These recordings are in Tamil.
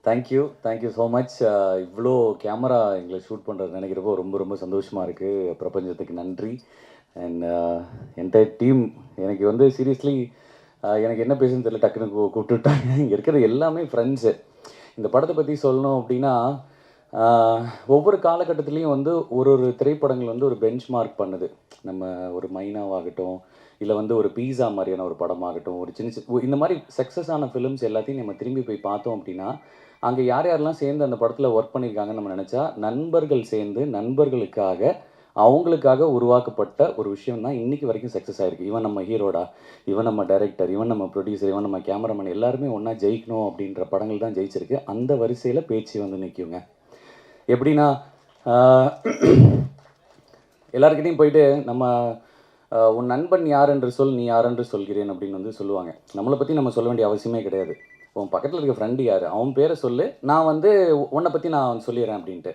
Thank you so much. இவ்வளோ கேமரா எங்களை ஷூட் பண்ணுறது நினைக்கிறப்போ ரொம்ப ரொம்ப சந்தோஷமாக இருக்குது. பிரபஞ்சத்துக்கு நன்றி. And entire team. எனக்கு வந்து சீரியஸ்லி எனக்கு என்ன பேசுன்னு தெரியல, டக்குன்னு கூப்பிட்டுட்டாங்க. இங்கே இருக்கிற எல்லாமே ஃப்ரெண்ட்ஸு. இந்த படத்தை பற்றி சொல்லணும் அப்படின்னா, ஒவ்வொரு காலகட்டத்துலேயும் வந்து ஒரு ஒரு திரைப்படங்கள் வந்து ஒரு பெஞ்ச் மார்க் பண்ணுது. நம்ம ஒரு மைனாவாகட்டும், இல்லை வந்து ஒரு பீஸா மாதிரியான ஒரு படமாகட்டும், ஒரு சின்ன சின்ன இந்த மாதிரி சக்ஸஸ் ஆன ஃபிலிம்ஸ் எல்லாத்தையும் நம்ம திரும்பி போய் பார்த்தோம் அப்படின்னா, அங்கே யார் யாரெல்லாம் சேர்ந்து அந்த படத்தில் ஒர்க் பண்ணியிருக்காங்கன்னு நம்ம நினச்சா, நண்பர்கள் சேர்ந்து நண்பர்களுக்காக அவங்களுக்காக உருவாக்கப்பட்ட ஒரு விஷயம் தான் இன்றைக்கி வரைக்கும் சக்ஸஸ் ஆகிருக்கு. இவன் நம்ம ஹீரோடா, இவன் நம்ம டைரக்டர், இவன் நம்ம ப்ரொடியூசர், இவன் நம்ம கேமராமேன், எல்லாருமே ஒன்றா ஜெயிக்கணும் அப்படின்ற படங்கள் தான் ஜெயிச்சிருக்கு. அந்த வரிசையில் பேச்சு வந்து நிற்குங்க. எப்படின்னா, எல்லாருக்கிட்டையும் போயிட்டு நம்ம உன் நண்பன் யார் என்று சொல், நீ யார் என்று சொல்கிறேன் அப்படின்னு வந்து சொல்லுவாங்க. நம்மளை பற்றி நம்ம சொல்ல வேண்டிய அவசியமே கிடையாது. உன் பக்கத்தில் இருக்க ஃப்ரெண்டு யார், அவன் பேரை சொல்லு, நான் வந்து உன்னை பற்றி நான் சொல்லிடுறேன் அப்படின்ட்டு.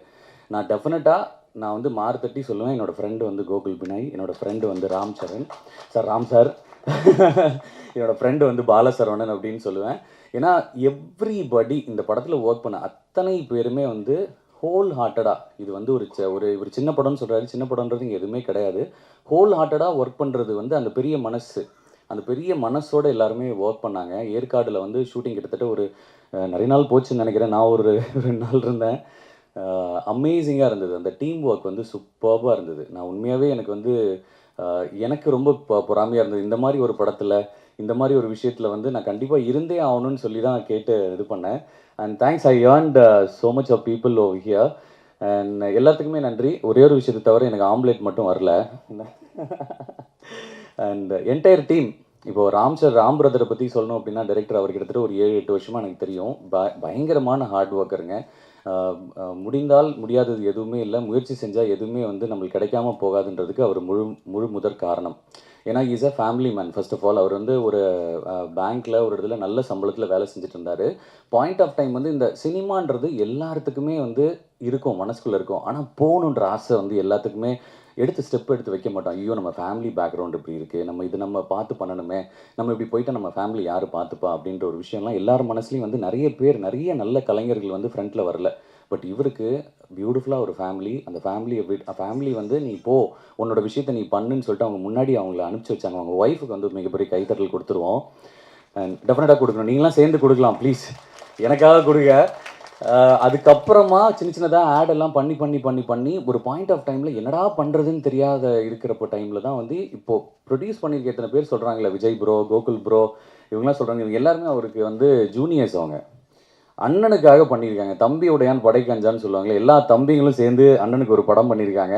நான் டெஃபினட்டாக நான் வந்து மாறுதட்டி சொல்லுவேன், என்னோடய ஃப்ரெண்டு வந்து கோகுல் பினாய், என்னோடய ஃப்ரெண்டு வந்து ராம் சரண் சார், ராம் சார் என்னோடய ஃப்ரெண்டு வந்து பாலசரவணன் அப்படின்னு சொல்லுவேன். ஏன்னா எவ்ரிபடி இந்த படத்தில் ஒர்க் பண்ண அத்தனை பேருமே வந்து ஹோல் ஹார்ட்டடாக, இது வந்து ஒரு சின்ன படம்னு சொல்கிறாரு, சின்ன படம்ன்றது இங்கே எதுவுமே கிடையாது. ஹோல் ஹார்ட்டடாக ஒர்க் பண்ணுறது வந்து அந்த பெரிய மனசு, அந்த பெரிய மனசோடு எல்லாருமே ஒர்க் பண்ணாங்க. ஏற்காடில் வந்து ஷூட்டிங் கிட்டத்தட்ட ஒரு நிறைய நாள் போச்சுன்னு நினைக்கிறேன். நான் ஒரு 2 நாள் இருந்தேன். அமேசிங்காக இருந்தது. அந்த டீம் ஒர்க் வந்து சூப்பர்பாக இருந்தது. நான் உண்மையாகவே எனக்கு வந்து எனக்கு ரொம்ப பொறாமையாக இருந்தது. இந்த மாதிரி ஒரு படத்தில், இந்த மாதிரி ஒரு விஷயத்தில் வந்து நான் கண்டிப்பாக இருந்தே ஆகணும்னு சொல்லி தான் கேட்டு இது பண்ணேன். And thanks, I earned so much of people over here. And எல்லாத்துக்குமே நன்றி. ஒரே ஒரு விஷயத்தை தவிர எனக்கு ஆம்லேட் மட்டும் வரல. And entire team. இப்போது ராம் பிரதரை பற்றி சொல்லணும் அப்படின்னா, டைரக்டர் அவர் கிட்டத்தட்ட ஒரு 7-8 வருஷமாக எனக்கு தெரியும். பயங்கரமான ஹார்ட் ஒர்க்கருங்க. முடிந்தால் முடியாதது எதுவுமே இல்லை, முயற்சி செஞ்சால் எதுவுமே வந்து நம்மளுக்கு கிடைக்காம போகாதுன்றதுக்கு அவர் முழு முதற் காரணம். ஏன்னா is a family man. First of all அவர் வந்து ஒரு பேங்க்கில் ஒரு இதில் நல்ல சம்பளத்தில் வேலை செஞ்சுட்டு இருந்தார். பாயிண்ட் ஆஃப் டைம் வந்து இந்த சினிமான்றது எல்லாத்துக்குமே வந்து இருக்கும், மனசுக்குள்ளே இருக்கும். ஆனால் போகணுன்ற ஆசை வந்து எல்லாத்துக்குமே ஸ்டெப் எடுத்து வைக்க மாட்டோம். ஐயோ, நம்ம ஃபேமிலி பேக்ரவுண்ட் இப்படி இருக்குது, நம்ம பார்த்து பண்ணணுமே, நம்ம இப்படி போயிட்டால் நம்ம ஃபேமிலி யார் பார்த்துப்பா அப்படின்ற ஒரு விஷயம்லாம் எல்லார் மனசுலையும் வந்து நிறைய நல்ல கலைஞர்கள் வந்து ஃப்ரண்ட்டில் வரல. பட் இவருக்கு பியூட்டிஃபுல்லாக ஒரு ஃபேமிலி, அந்த ஃபேமிலி வந்து நீ போ, உன்னோட விஷயத்தை நீ பண்ணுன்னு சொல்லிட்டு அவங்க முன்னாடி அவங்கள அனுப்பிச்சி வச்சாங்க. அவங்க ஒய்ஃபுக்கு வந்து மிகப்பெரிய கைத்தட்டல் கொடுத்துருவோம். அண்ட் டெஃபினட்டாக கொடுக்கணும். நீங்களாம் சேர்ந்து கொடுக்கலாம் ப்ளீஸ், எனக்காக கொடுங்க. அதுக்கப்புறமா சின்னதாக ஆடெல்லாம் பண்ணி ஒரு பாயிண்ட் ஆஃப் டைமில் என்னடா பண்ணுறதுன்னு தெரியாத இருக்கிறப்போ டைமில் தான் வந்து இப்போது ப்ரொடியூஸ் பண்ணியிருக்க எத்தனை பேர் சொல்கிறாங்களே, விஜய் ப்ரோ, கோகுல் ப்ரோ, இவங்களாம் சொல்கிறாங்க, இவங்க எல்லாருமே அவருக்கு வந்து ஜூனியர்ஸ். அவங்க அண்ணனுக்காக பண்ணியிருக்காங்க. தம்பி உடையான் படைக்கஞ்சான்னு சொல்லுவாங்களே, எல்லா தம்பிங்களும் சேர்ந்து அண்ணனுக்கு ஒரு படம் பண்ணியிருக்காங்க.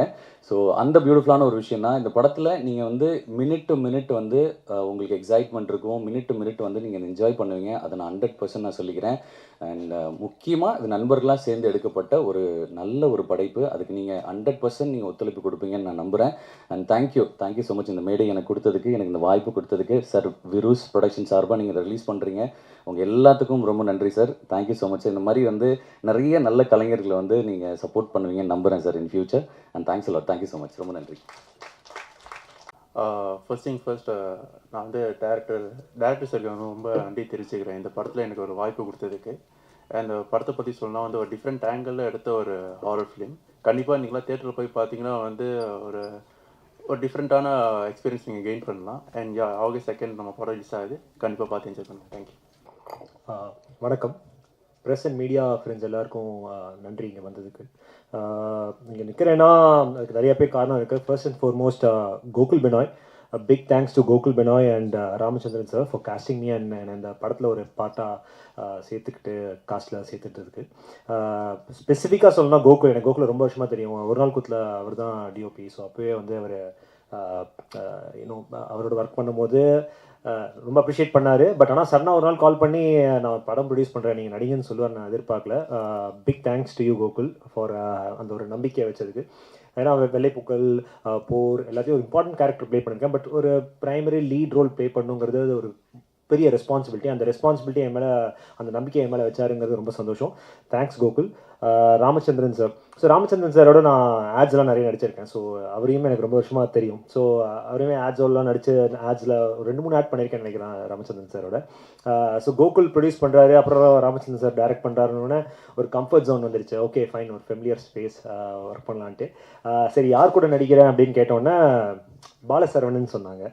ஸோ அந்த பியூட்டிஃபுல்லான ஒரு விஷயம் தான். இந்த படத்தில் நீங்கள் வந்து மினிட் டு மினிட் வந்து உங்களுக்கு எக்ஸைட்மெண்ட் இருக்கும், மினிட் டு மினிட் வந்து நீங்கள் என்ஜாய் பண்ணுவீங்க. அதை நான் 100% நான் சொல்லிக்கிறேன். அண்ட் முக்கியமாக இது நண்பர்களாக சேர்ந்து எடுக்கப்பட்ட ஒரு நல்ல ஒரு படைப்பு. அதுக்கு நீங்கள் 100% நீங்கள் ஒத்துழைப்பு கொடுப்பீங்கன்னு நான் நம்புகிறேன். அண்ட் தேங்க்யூ ஸோ மச் இந்த மேடை எனக்கு கொடுத்ததுக்கு, எனக்கு இந்த வாய்ப்பு கொடுத்ததுக்கு. சார், விருஸ் ப்ரொடக்ஷன் சார்பாக நீங்கள் ரிலீஸ் பண்ணுறீங்க, உங்கள் எல்லாத்துக்கும் ரொம்ப நன்றி சார். Thank you so much. இந்த மாதிரி வந்து நிறைய நல்ல கலைஞர்களை வந்து நீங்கள் சப்போர்ட் பண்ணுவீங்கன்னு நம்புகிறேன் sir in future. And thanks a lot. Thank you so much. ரொம்ப நன்றி. ஃபர்ஸ்ட் திங் ஃபர்ஸ்ட், நான் வந்து டேரக்டர் சாருக்கு ரொம்ப நன்றி தெரிவிச்சுக்கிறேன் இந்த படத்தில் எனக்கு ஒரு வாய்ப்பு கொடுத்ததுக்கு. அந்த படத்தை பற்றி சொல்லலாம் வந்து ஒரு டிஃப்ரெண்ட் ஆங்கிளில் எடுத்த ஒரு ஹாரர் ஃபிலிம். கண்டிப்பாக நீங்களாம் தேட்டரில் போய் பார்த்தீங்கன்னா வந்து ஒரு டிஃப்ரெண்ட்டான எக்ஸ்பீரியன்ஸ் நீங்கள் கெயின் பண்ணலாம். அண்ட் ஆகஸ்ட் 2 நம்ம படம் ரிலீஸ் ஆகுது, கண்டிப்பாக பார்த்து என்ஜாய் பண்ணுங்கள். தேங்க்யூ. வணக்கம். ப்ரெஸ் அண்ட் மீடியா ஃப்ரெண்ட்ஸ் எல்லாருக்கும் நன்றி இங்கே வந்ததுக்கு. இங்கே நிற்கிறேன்னா அதுக்கு நிறைய பேர் காரணம் இருக்குது. First and foremost Gokul Binoy, big thanks to Gokul Binoy and Ramachandran sir for casting me and இந்த படத்தில் ஒரு பாட்டாக சேர்த்துக்கிட்டு காஸ்ட்டில் சேர்த்துட்டுருக்கு. ஸ்பெசிஃபிக்காக சொல்லணும்னா எனக்கு கோகுல் ரொம்ப வருஷமாக தெரியும். ஒரு நாள் கூத்தில் அவர் தான் டிஓபி. ஸோ அப்போவே வந்து அவர் இன்னும் அவரோட ஒர்க் பண்ணும்போது ரொம்ப அப்ரிஷியேட் பண்ணார். பட் ஆனால் சடனாக ஒரு நாள் கால் பண்ணி நான் படம் ப்ரொடியூஸ் பண்ணுறேன், நீங்கள் நடிகன்னு சொல்லுவார், நான் எதிர்பார்க்கல. Big thanks to you Gokul for அந்த ஒரு நம்பிக்கையை வச்சதுக்கு. ஏன்னா வெள்ளைப்பூக்கள், போர் எல்லாத்தையும் ஒரு இம்பார்ட்டன்ட் கேரக்டர் ப்ளே பண்ணியிருக்கேன். பட் ஒரு ப்ரைமரி லீட் ரோல் ப்ளே பண்ணுங்கிறது ஒரு பெரிய ரெஸ்பான்சிபிலிட்டி. அந்த ரெஸ்பான்சிபிலிட்டி என் மேலே, அந்த நம்பிக்கை என் மேலே வச்சாருங்கிறது ரொம்ப சந்தோஷம். Thanks Gokul. Ramachandran sir. So Ramachandran சாரோட நான் ஆட்ஸ்லாம் நிறைய நடிச்சிருக்கேன். ஸோ அவரையுமே எனக்கு ரொம்ப வருஷமாக தெரியும். ஸோ அவரையுமே ஆட்ஸ்லாம் நடித்து ஆட்ஸில் ஒரு 2-3 ஆட் பண்ணியிருக்கேன்னு நினைக்கிறேன் ராமச்சந்திரன் சாரோட. ஸோ கோகுல் ப்ரொடியூஸ் பண்ணுறாரு, அப்புறம் ராமச்சந்திரன் சார் டைரக்ட் பண்ணுறாருன்னு ஒரு கம்ஃபர்ட் ஜோன் வந்துருச்சு. ஓகே ஃபைன், ஒரு ஃபெமிலியர் ஸ்பேஸ் ஒர்க் பண்ணலான்ட்டு. சரி யார் கூட நடிக்கிறேன் அப்படின்னு கேட்டோன்னே பாலசரவணன் சொன்னாங்க.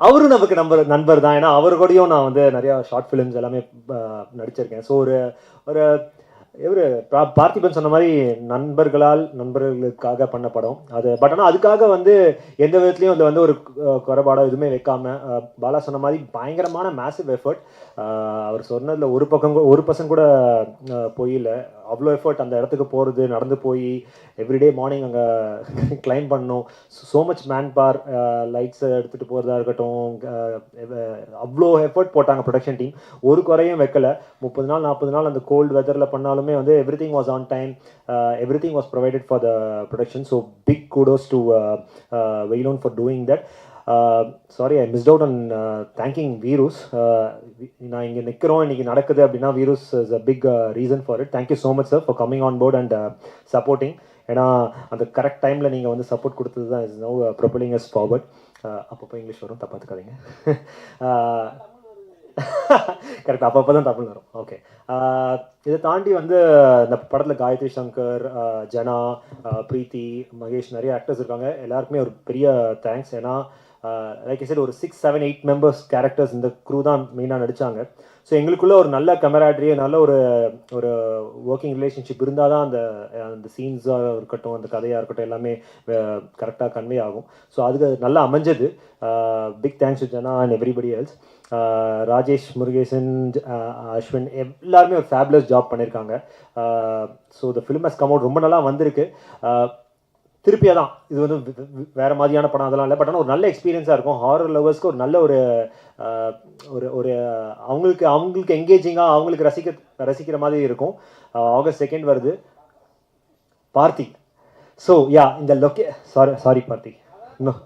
அவரும் நமக்கு நண்பர் தான். ஏன்னா அவர் கூடயும் நான் வந்து நிறையா ஷார்ட் ஃபிலிம்ஸ் எல்லாமே நடிச்சிருக்கேன். ஸோ ஒரு இவர் பார்த்திபன் சொன்ன மாதிரி நண்பர்களுக்காக பண்ண படம் அது. பட் ஆனால் அதுக்காக வந்து எந்த விதத்துலையும் அதில் வந்து ஒரு குறைபாடோ எதுவுமே வைக்காம, பாலா சொன்ன மாதிரி பயங்கரமான மேசிவ் எஃபர்ட். அவர் சொன்னதில் ஒரு பர்சன்ட் கூட போயில, அவ்வளோ எஃபர்ட் அந்த இடத்துக்கு போகிறது, நடந்து போய் எவ்ரிடே மார்னிங் அங்கே கிளைம் பண்ணணும். ஸோ மச் மேன் பவர், லைட்ஸை எடுத்துகிட்டு போகிறதா இருக்கட்டும், அவ்வளோ எஃபர்ட் போட்டாங்க ப்ரொடக்ஷன் டீம். ஒரு குறையும் வைக்கல. 30 நாள் 40 நாள் அந்த கோல்டு வெதரில் பண்ணாலுமே வந்து everything was on time, everything was provided for the production. So big kudos to Veyilon for doing that. Sorry I missed out on thanking Veerus. நான் இங்கே நிற்கிறோம், இன்றைக்கி நடக்குது அப்படின்னா Veerus is a big reason for it. Thank you so much sir for coming on board and supporting. ஏன்னா அந்த கரெக்ட் டைமில் நீங்கள் வந்து சப்போர்ட் கொடுத்தது தான் is now propelling us forward. அப்பப்போ இங்கிலீஷ் வரும், தப்பாக பார்த்துக்காதீங்க. கரெக்ட், அப்பப்போ தான் தமிழ் வரும். ஓகே. இதை தாண்டி வந்து இந்த படத்தில் காயத்ரி சங்கர், ஜனா, பிரீத்தி, மகேஷ், நிறைய ஆக்டர்ஸ் இருக்காங்க. எல்லாருக்குமே ஒரு பெரிய தேங்க்ஸ். ஏன்னா லைக் ஐ செட் ஒரு 6, 7, 8 மெம்பர்ஸ் கேரக்டர்ஸ் இந்த க்ரூ தான் மெயினாக நடித்தாங்க. ஸோ எங்களுக்குள்ள ஒரு நல்ல கெமராட்ரி, நல்ல ஒரு ஒர்க்கிங் ரிலேஷன்ஷிப் இருந்தால் தான் அந்த சீன்ஸாக இருக்கட்டும், அந்த கதையாக இருக்கட்டும், எல்லாமே கரெக்டாக கன்வே ஆகும். ஸோ அதுக்கு நல்லா அமைஞ்சது. Big thanks to Jana and everybody else. Rajesh, Murugesan, Ashwin எல்லாருமே ஒரு ஃபேபுலஸ் ஜாப் பண்ணியிருக்காங்க. So the film has come out, ரொம்ப நல்லா வந்திருக்கு. திருப்பியாக தான் இது வந்து வேறு மாதிரியான படம் அதெல்லாம் இல்லை. பட் ஆனால் ஒரு நல்ல எக்ஸ்பீரியன்ஸாக இருக்கும். ஹாரர் லவர்ஸ்க்கு ஒரு நல்ல ஒரு அவங்களுக்கு எங்கேஜிங்காக, அவங்களுக்கு ரசிக்கிற மாதிரி இருக்கும். ஆகஸ்ட் 2 வருது பார்த்தி. ஸோ யா இந்த சாரி பார்த்தி இன்னும்.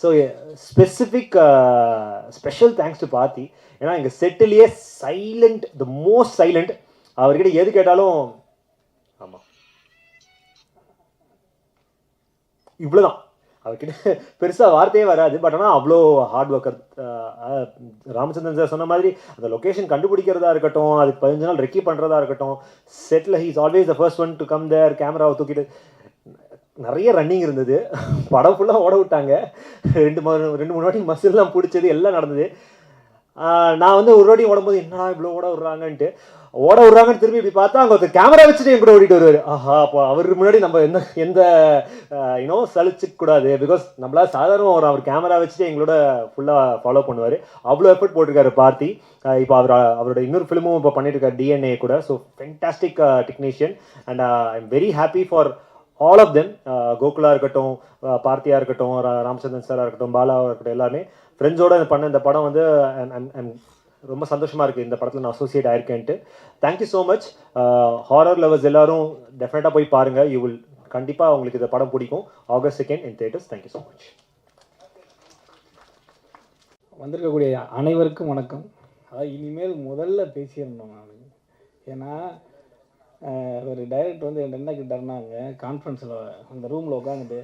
ஸோ ஸ்பெஷல் தேங்க்ஸ் டு பார்த்தி. ஏன்னா எங்கள் செட்டிலேயே சைலண்ட், த மோஸ்ட் சைலண்ட். அவர்கிட்ட எது கேட்டாலும் ஆமாம் இவ்வளோதான். அவர்கிட்ட பெருசாக வார்த்தையே வராது. பட் ஆனால் அவ்வளோ ஹார்ட் ஒர்க்கர். ராமச்சந்திரன் சார் சொன்ன மாதிரி அந்த லொக்கேஷன் கண்டுபிடிக்கிறதா இருக்கட்டும், அதுக்கு 15 நாள் ரெக்கி பண்ணுறதா இருக்கட்டும், செட்டில் he is always the first one to come there. கேமராவை தூக்கிட்டு நிறைய ரன்னிங் இருந்தது. படம் ஃபுல்லாக ஓட விட்டாங்க. 2-3 வாட்டி மசில்லாம் பிடிச்சது, எல்லாம் நடந்தது. நான் வந்து ஒரு வாட்டி ஓடும்போது என்னடா இவ்வளோ ஓட விட்றாங்கன்னு திரும்பி இப்படி பார்த்தா அங்கே ஒருத்தர் கேமரா வச்சுட்டு என் கூட ஓடிட்டு வருவார். ஆஹா, அப்போ அவர் முன்னாடி நம்ம எந்த சலிச்சிக்கூடாது. பிகாஸ் நம்மளால் சாதாரண அவர் கேமரா வச்சுட்டு எங்களோட ஃபுல்லாக ஃபாலோ பண்ணுவார். அவ்வளோ எஃபர்ட் போட்டிருக்காரு பார்த்தி. இப்போ அவரோட இன்னொரு ஃபிலிமும் இப்போ பண்ணிட்டு இருக்காரு, DNA கூட. So fantastic technician and I am very happy for all of them. கோகுலா இருக்கட்டும், பார்த்தியா இருக்கட்டும், ராமச்சந்திரன் சாராக இருக்கட்டும், பாலாவாக இருக்கட்டும், எல்லாமே ஃப்ரெண்ட்ஸோடு பண்ண இந்த படம் வந்து ரொம்ப சந்தோஷமாக இருக்குது இந்த படத்தில் நான் அசோசியேட் ஆயிருக்கேன்ட்டு. Thank you so much. Horror lovers எல்லோரும் டெஃபினட்டாக போய் பாருங்கள். யூ வில் கண்டிப்பாக உங்களுக்கு இந்த படம் பிடிக்கும். August 2 in theatres. Thank you so much. வந்திருக்கக்கூடிய அனைவருக்கும் வணக்கம். அதாவது இனிமேல் முதல்ல பேசியிருந்தோம் நான். ஏன்னா ஒரு டைரக்டர் வந்து என்ன கேட்டாருன்னாங்க, கான்ஃபரன்ஸில் அந்த ரூமில் உட்காந்துட்டு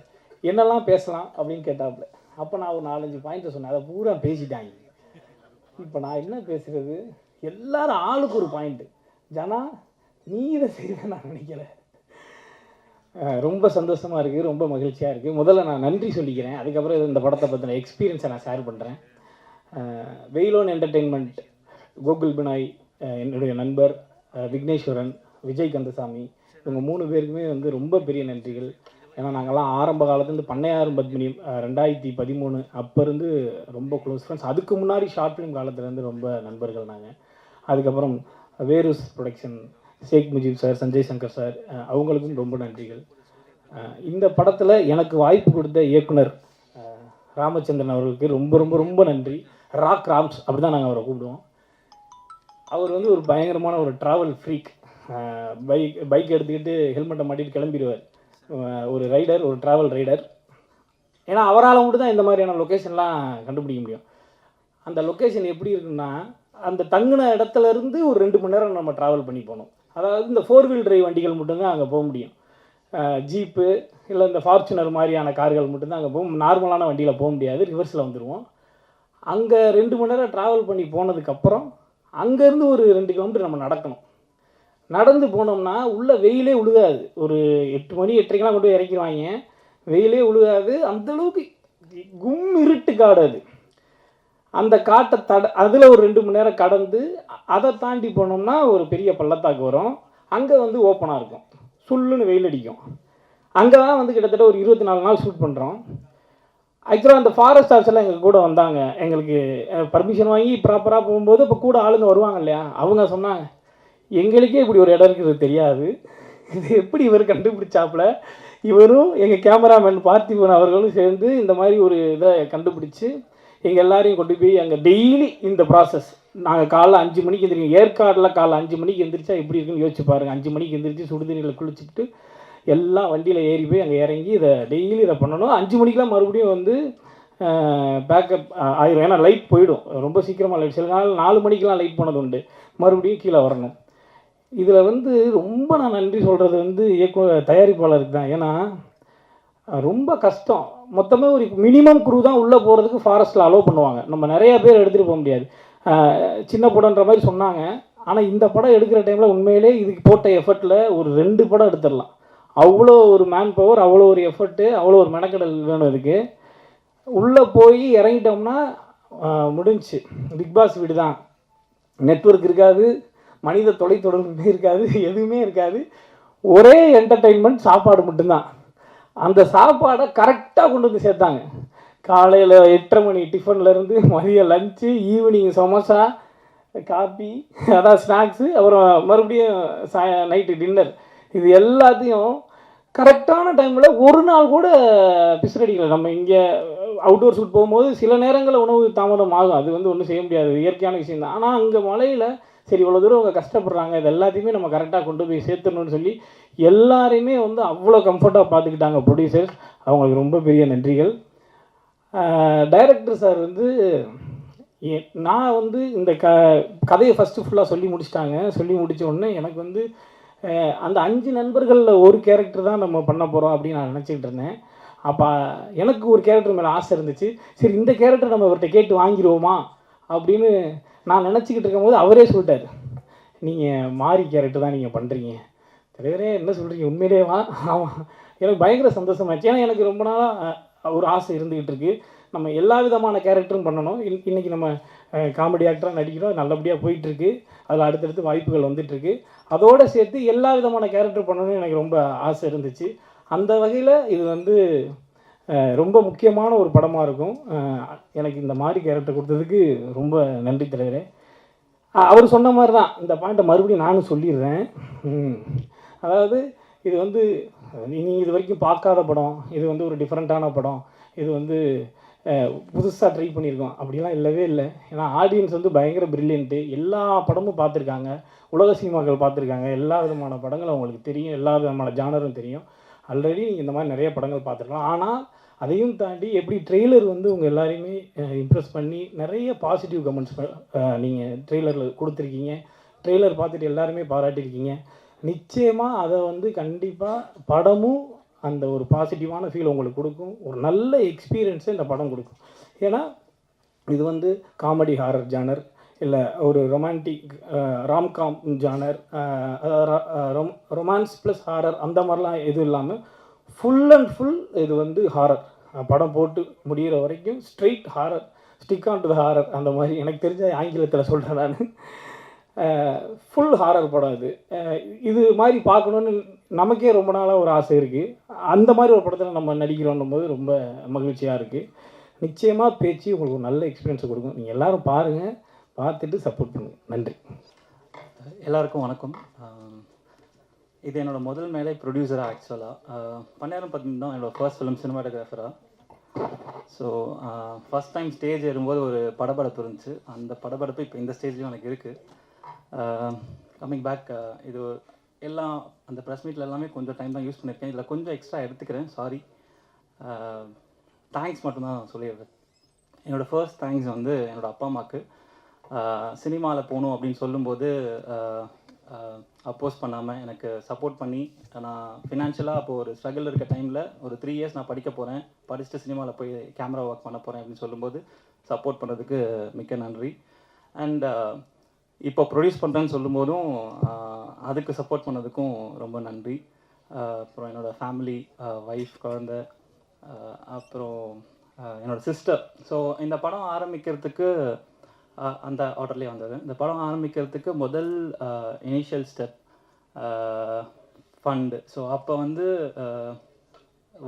என்னெல்லாம் பேசலாம் அப்படின்னு கேட்டாப்புல. அப்போ நான் ஒரு 4-5 பாயிண்ட்டை சொன்னேன். அதை பூரா பேசிட்டாங்க. இப்போ நான் என்ன பேசுகிறது, எல்லாரும் ஆளுக்கு ஒரு பாயிண்ட்டு. ஜனா நீ இதை செய்வேன் நான் நினைக்கல. ரொம்ப சந்தோஷமாக இருக்குது, ரொம்ப மகிழ்ச்சியாக இருக்குது. முதல்ல நான் நன்றி சொல்லிக்கிறேன். அதுக்கப்புறம் இந்த படத்தை பற்றின எக்ஸ்பீரியன்ஸை நான் ஷேர் பண்ணுறேன். வெயிலோன் என்டர்டெயின்மெண்ட், கோகுல் பினாய், என்னுடைய நண்பர் விக்னேஸ்வரன், விஜய் கந்தசாமி, இவங்க 3 பேருக்குமே வந்து ரொம்ப பெரிய நன்றிகள். ஏன்னா நாங்கள்லாம் ஆரம்ப காலத்துலேருந்து பண்ணையாரும் பத்மினி 2013 அப்போ இருந்து ரொம்ப க்ளோஸ் ஃப்ரெண்ட்ஸ். அதுக்கு முன்னாடி ஷார்ட் ஃபிலிம் காலத்துலேருந்து ரொம்ப நண்பர்கள் நாங்கள். அதுக்கப்புறம் வேரூஸ் ப்ரொடக்ஷன், ஷேக் முஜீப் சார், சஞ்சய் சங்கர் சார், அவங்களுக்கும் ரொம்ப நன்றிகள். இந்த படத்தில் எனக்கு வாய்ப்பு கொடுத்த இயக்குனர் ராமச்சந்திரன் அவர்களுக்கு ரொம்ப ரொம்ப ரொம்ப நன்றி. ராக் ராம்ஸ் அப்படி தான் நாங்கள் அவரை கூப்பிடுவோம். அவர் வந்து ஒரு பயங்கரமான ஒரு ட்ராவல் ஃப்ரீக். பைக் எடுத்துக்கிட்டு ஹெல்மெட்டை மாட்டிட்டு கிளம்பிடுவார். ஒரு ரைடர், ஒரு ட்ராவல் ரைடர். ஏன்னா அவரால் மட்டும் தான் இந்த மாதிரியான லொக்கேஷன்லாம் கண்டுபிடிக்க முடியும். அந்த லொக்கேஷன் எப்படி இருக்குன்னா, அந்த தங்குன இடத்துல இருந்து ஒரு 2 மணி நேரம் நம்ம ட்ராவல் பண்ணி போகணும். அதாவது இந்த 4 வீல் டிரைவ் வண்டிகள் மட்டும்தான் அங்கே போக முடியும். ஜீப்பு இல்லை இந்த ஃபார்ச்சுனர் மாதிரியான கார்கள் மட்டும்தான் அங்கே போகும். நார்மலான வண்டியில் போக முடியாது, ரிவர்ஸில் வந்துடுவோம். அங்கே 2 மணி நேரம் ட்ராவல் பண்ணி போனதுக்கப்புறம் அங்கேருந்து ஒரு 2 கிலோமீட்டர் நம்ம நடக்கணும். நடந்து போனோம்னா உள்ளே வெயிலே உழுகாது. ஒரு 8 மணி 8:30க்கெலாம் கொண்டு போய் இறக்கிடுவாங்க. வெயிலே உழுகாது. அந்தளவுக்கு கும் இருட்டு காடு அது. அந்த காட்டை அதில் ஒரு 2 மணி நேரம் கடந்து அதை தாண்டி போனோம்னா ஒரு பெரிய பள்ளத்தாக்கு வரும். அங்கே வந்து ஓப்பனாக இருக்கும், சுள்ளுன்னு வெயில் அடிக்கும். அங்கே தான் வந்து கிட்டத்தட்ட ஒரு 24 நாள் ஷூட் பண்ணுறோம். ஆக்சுவலாக அந்த ஃபாரஸ்ட் ஆஃபீஸ் எல்லாம் எங்கள் கூட வந்தாங்க. எங்களுக்கு பர்மிஷன் வாங்கி ப்ராப்பராக போகும்போது இப்போ கூட ஆளுங்க வருவாங்க இல்லையா, அவங்க சொன்னாங்க, எங்களுக்கே இப்படி ஒரு இடம் இருக்கிறது தெரியாது, இது எப்படி இவர் கண்டுபிடிச்சாப்புல. இவரும் எங்கள் கேமராமேன் பார்த்திபன் அவர்களும் சேர்ந்து இந்த மாதிரி ஒரு இதை கண்டுபிடிச்சி எங்கள் எல்லாரையும் கொண்டு போய் அங்கே டெய்லி இந்த ப்ராசஸ். நாங்கள் காலைல 5 மணிக்கு எந்திரிக்கோம். ஏற்காடில் காலைல 5 மணிக்கு எந்திரிச்சா எப்படி இருக்குன்னு யோசிச்சு பாருங்கள். 5 மணிக்கு எந்திரிச்சு சுடுதண்ணியில் குளிச்சுட்டு எல்லாம் வண்டியில் ஏறி போய் அங்கே இறங்கி இதை டெய்லி இதை பண்ணணும். 5 மணிக்கெலாம் மறுபடியும் வந்து பேக்கப் ஆயிரும். ஏன்னா லைட் போயிடும் ரொம்ப சீக்கிரமாக. லைட் சில நாள் 4 மணிக்கெலாம் லைட் போனது உண்டு. மறுபடியும் கீழே வரணும். இதில் வந்து ரொம்ப நான் நன்றி சொல்கிறது வந்து தயாரிப்பாளருக்கு தான். ஏன்னா ரொம்ப கஷ்டம். மொத்தமே ஒரு மினிமம் குரூ தான் உள்ளே போகிறதுக்கு ஃபாரஸ்ட்டில் அலோவ் பண்ணுவாங்க. நம்ம நிறையா பேர் எடுத்துகிட்டு போக முடியாது. சின்ன படம்ன்ற மாதிரி சொன்னாங்க. ஆனால் இந்த படம் எடுக்கிற டைமில் உண்மையிலே இதுக்கு போட்ட எஃபர்ட்டில் ஒரு 2 படம் எடுத்துடலாம். அவ்வளோ ஒரு மேன் பவர், அவ்வளோ ஒரு எஃபர்ட்டு, அவ்வளோ ஒரு மெனக்கடல் வேணும் இதுக்கு. உள்ளே போய் இறங்கிட்டோம்னா முடிஞ்சு. பிக் பாஸ் வீடு தான். நெட்வொர்க் இருக்காது, மனித தொலைத்தொடர்புமே இருக்காது, எதுவுமே இருக்காது. ஒரே என்டர்டெயின்மெண்ட், சாப்பாடு மட்டும்தான். அந்த சாப்பாடை கரெக்டாக கொண்டு வந்து சேர்த்தாங்க. காலையில் 8:30 மணி டிஃபன்லேருந்து மதியம் லஞ்சு, ஈவினிங் சமோசா, காபி, அதான் ஸ்நாக்ஸு, அப்புறம் மறுபடியும் நைட்டு டின்னர். இது எல்லாத்தையும் கரெக்டான டைமில் ஒரு நாள் கூட பிசுறடிக்கல. நம்ம இங்கே அவுட்டோர் ஷூட் போகும்போது சில நேரங்களில் உணவு தாமதம் ஆகும். அது வந்து ஒன்றும் செய்ய முடியாது, இயற்கையான விஷயம் தான். ஆனால் அங்கே மலையில் சரி இவ்வளோ தூரம் அவங்க கஷ்டப்படுறாங்க, இது எல்லாத்தையுமே நம்ம கரெக்டாக கொண்டு போய் சேர்த்துடணும்னு சொல்லி எல்லாரையுமே வந்து அவ்வளோ கம்ஃபர்ட்டாக பார்த்துக்கிட்டாங்க ப்ரொடியூசர்ஸ். அவங்களுக்கு ரொம்ப பெரிய நன்றிகள். டைரக்டர் சார் வந்து நான் வந்து இந்த கதையை ஃபஸ்ட்டு ஃபுல்லாக சொல்லி முடிச்சிட்டாங்க. சொல்லி முடித்த உடனே எனக்கு வந்து அந்த 5 நண்பர்களில் ஒரு கேரக்டர் தான் நம்ம பண்ண போகிறோம் அப்படின்னு நான் நினச்சிக்கிட்டு இருந்தேன். அப்போ எனக்கு ஒரு கேரக்டர் மேலே ஆசை இருந்துச்சு. சரி இந்த கேரக்டர் நம்ம இவர்கிட்ட கேட்டு வாங்கிடுவோமா அப்படின்னு நான் நினச்சிக்கிட்டு இருக்கும்போது அவரே சொல்லிட்டார், நீங்கள் மாறி கேரக்டர் தான் நீங்கள் பண்ணுறீங்க. தலைவரே என்ன சொல்கிறீங்க, உண்மையிலேவா? ஆமாம். எனக்கு பயங்கர சந்தோஷமாச்சு. ஏன்னா எனக்கு ரொம்ப நாளாக ஒரு ஆசை இருந்துக்கிட்டு இருக்குது. நம்ம எல்லா விதமான கேரக்டரும் பண்ணணும். இன்றைக்கி நம்ம காமெடி ஆக்டராக நடிக்கிறோம், நல்லபடியாக போயிட்டுருக்கு. அதில் அடுத்தடுத்து வாய்ப்புகள் வந்துட்டுருக்கு. அதோடு சேர்த்து எல்லா விதமான கேரக்டர் பண்ணணும்னு எனக்கு ரொம்ப ஆசை இருந்துச்சு. அந்த வகையில் இது வந்து ரொம்ப முக்கியமான ஒரு படமாக இருக்கும். எனக்கு இந்த மாதிரி கேரக்டர் கொடுத்ததுக்கு ரொம்ப நன்றி தலைவரே. அவர் சொன்ன மாதிரி தான் இந்த பாயிண்ட்டை மறுபடியும் நானும் சொல்லிடுறேன். அதாவது இது வந்து நீங்கள் இது வரைக்கும் பார்க்காத படம், இது வந்து ஒரு டிஃப்ரெண்ட்டான படம், இது வந்து புதுசாக ட்ரை பண்ணியிருக்கோம் அப்படிலாம் இல்லவே இல்லை. ஏன்னா ஆடியன்ஸ் வந்து பயங்கர ப்ரில்லியண்ட்டு. எல்லா படமும் பார்த்துருக்காங்க, உலக சினிமாக்கள் பார்த்துருக்காங்க, எல்லா விதமான படங்களும் அவங்களுக்கு தெரியும், எல்லா விதமான ஜானரும் தெரியும். ஆல்ரெடி நீங்கள் இந்த மாதிரி நிறைய படங்கள் பார்த்துருக்கலாம். ஆனால் அதையும் தாண்டி எப்படி ட்ரெய்லர் வந்து உங்கள் எல்லாரையுமே இம்ப்ரெஸ் பண்ணி நிறைய பாசிட்டிவ் கமெண்ட்ஸ் நீங்கள் ட்ரெய்லரில் கொடுத்துருக்கீங்க. ட்ரெய்லர் பார்த்துட்டு எல்லாருமே பாராட்டியிருக்கீங்க. நிச்சயமாக அதை வந்து கண்டிப்பாக படமும் அந்த ஒரு பாசிட்டிவான ஃபீல் உங்களுக்கு கொடுக்கும். ஒரு நல்ல எக்ஸ்பீரியன்ஸை இந்த படம் கொடுக்கும். ஏன்னா இது வந்து காமெடி ஹாரர் ஜானர், இல்லை ஒரு romantic romcom genre, romance plus horror அந்த மாதிரிலாம் எதுவும் இல்லாமல் ஃபுல் அண்ட் ஃபுல் இது வந்து ஹாரர். படம் போட்டு முடிகிற வரைக்கும் straight horror, stick on to the horror. அந்த மாதிரி எனக்கு தெரிஞ்ச ஆங்கிலத்தில் சொல்கிறேன் நான். ஃபுல் ஹாரர் படம் இது. இது மாதிரி பார்க்கணுன்னு நமக்கே ரொம்ப நாளாக ஒரு ஆசை இருக்குது. அந்த மாதிரி ஒரு படத்தில் நம்ம நடிக்கிறோன்னும் போது ரொம்ப மகிழ்ச்சியாக இருக்குது. நிச்சயமாக பேச்சு உங்களுக்கு ஒரு நல்ல எக்ஸ்பீரியன்ஸை கொடுக்கும். நீங்கள் எல்லோரும் பாருங்கள், பார்த்துட்டு சப்போர்ட் பண்ணுங்கள். நன்றி. எல்லாருக்கும் வணக்கம். இது என்னோடய முதல் மேலே ப்ரொடியூசராக ஆக்சுவலாக பண்ணேரம் பார்த்தீங்கன்னா என்னோடய ஃபர்ஸ்ட் ஃபிலிம் சினிமாட்டோகிராஃபராக. ஸோ ஃபஸ்ட் டைம் ஸ்டேஜ் ஏறும்போது ஒரு படபடப்பு இருந்துச்சு. அந்த படபடப்பு இப்போ இந்த ஸ்டேஜ்லையும் எனக்கு இருக்குது. கம்மிங் பேக், இது எல்லாம் அந்த ப்ரெஸ் மீட்டில் எல்லாமே கொஞ்சம் டைம் தான் யூஸ் பண்ணியிருக்கேன். இதில் கொஞ்சம் எக்ஸ்ட்ரா எடுத்துக்கிறேன், சாரி. தேங்க்ஸ் மட்டும்தான் சொல்லிடுறேன். என்னோடய ஃபர்ஸ்ட் தேங்க்ஸ் வந்து என்னோடய அப்பா அம்மாவுக்கு. சினிமாவில் போகணும் அப்படின்னு சொல்லும்போது அப்போஸ் பண்ணாமல் எனக்கு சப்போர்ட் பண்ணி, நான் ஃபினான்ஷியலாக அப்போது ஒரு ஸ்ட்ரகிள் இருக்க டைமில் ஒரு 3 இயர்ஸ் நான் படிக்க போகிறேன், படிச்சுட்டு சினிமாவில் போய் கேமரா ஒர்க் பண்ண போகிறேன் அப்படின்னு சொல்லும்போது சப்போர்ட் பண்ணதுக்கு மிக்க நன்றி. அண்ட் இப்போ ப்ரொடியூஸ் பண்ணுறேன்னு சொல்லும்போதும் அதுக்கு சப்போர்ட் பண்ணதுக்கும் ரொம்ப நன்றி. அப்புறம் என்னோடய ஃபேமிலி, ஒய்ஃப், குழந்தை, அப்புறம் என்னோடய சிஸ்டர். ஸோ இந்த படம் ஆரம்பிக்கிறதுக்கு அந்த ஆர்டர்லேயே வந்தது. இந்த படம் ஆரம்பிக்கிறதுக்கு முதல் இனிஷியல் ஸ்டெப் ஃபண்டு. ஸோ அப்போ வந்து